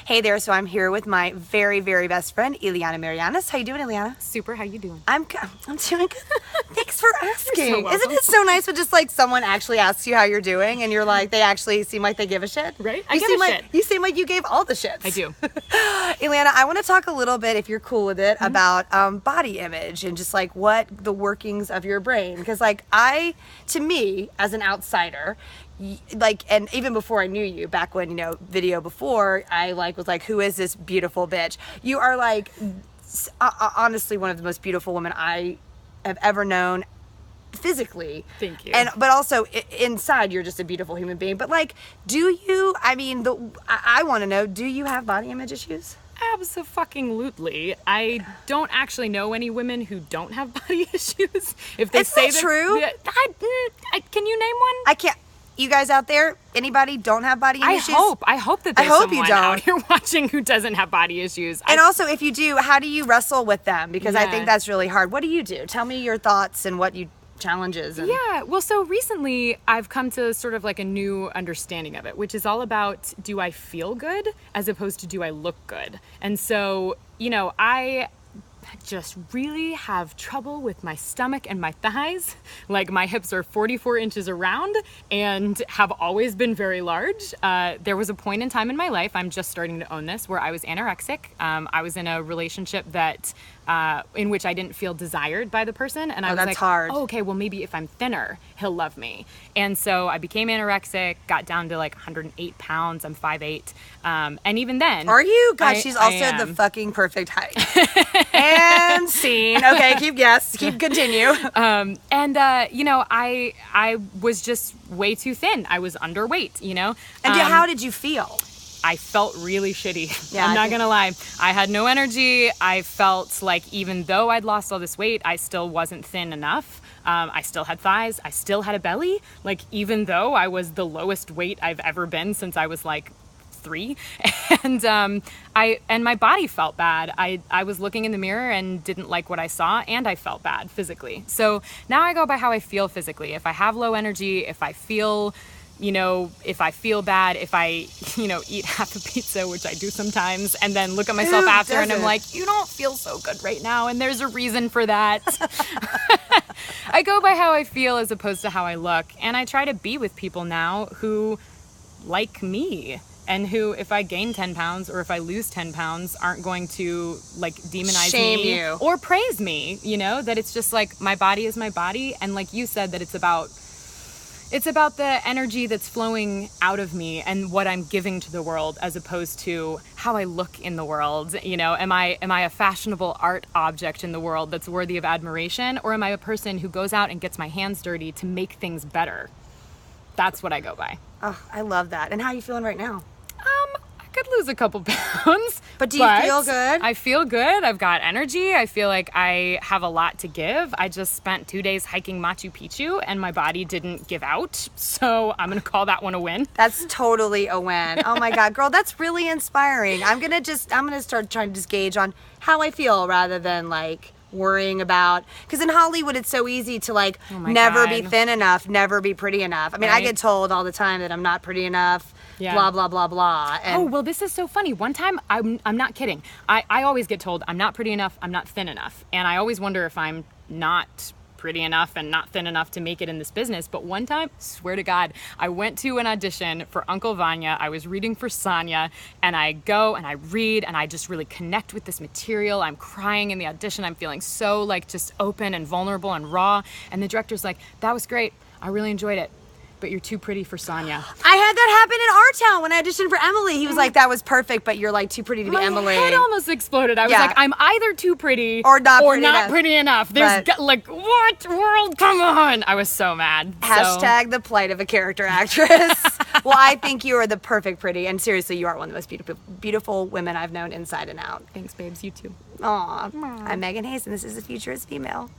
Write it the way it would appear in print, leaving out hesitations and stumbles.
Hey there, so I'm here with my very, very best friend, Eliana Marianas. How you doing, Eliana? Super, how you doing? I'm doing good. Thanks for asking. You're so welcome. Isn't it so nice when just like someone actually asks you how you're doing and you're like, they actually seem like they give a shit? Right? You I give seem a like, shit. You seem like you gave all the shits. I do. Eliana, I want to talk a little bit, if you're cool with it, about body image and just like what the workings of your brain. Because like to me, as an outsider, like, and even before I knew you, back when, video before, I like was like, who is this beautiful bitch? You are like, honestly, one of the most beautiful women I have ever known, physically. Thank you. But also inside, you're just a beautiful human being. But like, do you? I mean, I want to know, do you have body image issues? Absolutely. I don't actually know any women who don't have body issues. If they say that, true? Can you name one? I can't. You guys out there, anybody don't have body issues? I hope that there's someone out here watching who doesn't have body issues. And also, if you do, how do you wrestle with them? Because I think that's really hard. What do you do? Tell me your thoughts and what you challenges. Yeah, well, so recently I've come to sort of like a new understanding of it, which is all about, do I feel good as opposed to do I look good? And so, I just really have trouble with my stomach and my thighs. Like, my hips are 44 inches around and have always been very large. There was a point in time in my life, I'm just starting to own this, where I was anorexic. I was in a relationship that in which I didn't feel desired by the person, and I was like, hard. Oh, okay, well, maybe if I'm thinner, he'll love me. And so I became anorexic, got down to like 108 pounds. I'm 5'8", and even then, are you? God, she's also the fucking perfect height. And scene. Okay, keep continue. I was just way too thin. I was underweight. And how did you feel? I felt really shitty. Yeah, I'm not gonna lie. I had no energy. I felt like even though I'd lost all this weight, I still wasn't thin enough. I still had thighs. I still had a belly. Like, even though I was the lowest weight I've ever been since I was like 3, and my body felt bad. I was looking in the mirror and didn't like what I saw, and I felt bad physically. So now I go by how I feel physically. If I have low energy, if I feel bad, if I, eat half a pizza, which I do sometimes, and then look at myself after and I'm like, you don't feel so good right now, and there's a reason for that. I go by how I feel as opposed to how I look, and I try to be with people now who like me, and who, if I gain 10 pounds or if I lose 10 pounds, aren't going to like demonize shame me you or praise me, that it's just like, my body is my body, and like you said, that it's about the energy that's flowing out of me and what I'm giving to the world, as opposed to how I look in the world. Am I a fashionable art object in the world that's worthy of admiration, or am I a person who goes out and gets my hands dirty to make things better? That's what I go by. Oh, I love that. And how are you feeling right now? I could lose a couple pounds. But do you feel good? I feel good. I've got energy. I feel like I have a lot to give. I just spent 2 days hiking Machu Picchu and my body didn't give out. So I'm going to call that one a win. That's totally a win. Oh my God, girl, that's really inspiring. I'm going to start trying to just gauge on how I feel rather than like worrying about, because in Hollywood it's so easy to like never be thin enough, never be pretty enough. I mean, I get told all the time that I'm not pretty enough. Yeah. Blah, blah, blah, blah. And well, this is so funny. One time, I'm not kidding. I always get told I'm not pretty enough, I'm not thin enough. And I always wonder if I'm not pretty enough and not thin enough to make it in this business. But one time, swear to God, I went to an audition for Uncle Vanya. I was reading for Sonia, and I go and I read and I just really connect with this material. I'm crying in the audition. I'm feeling so like just open and vulnerable and raw. And the director's like, that was great. I really enjoyed it, but you're too pretty for Sonia. I had that happen in our town when I auditioned for Emily. He was like, that was perfect, but you're like too pretty to be Emily. My head almost exploded. I was like, I'm either too pretty or not pretty enough. There's like, what world? Come on. I was so mad. Hashtag the plight of a character actress. Well, I think you are the perfect pretty, and seriously, you are one of the most beautiful women I've known inside and out. Thanks, babes. You too. Aw. I'm Megan Hayes, and this is The Future is Female.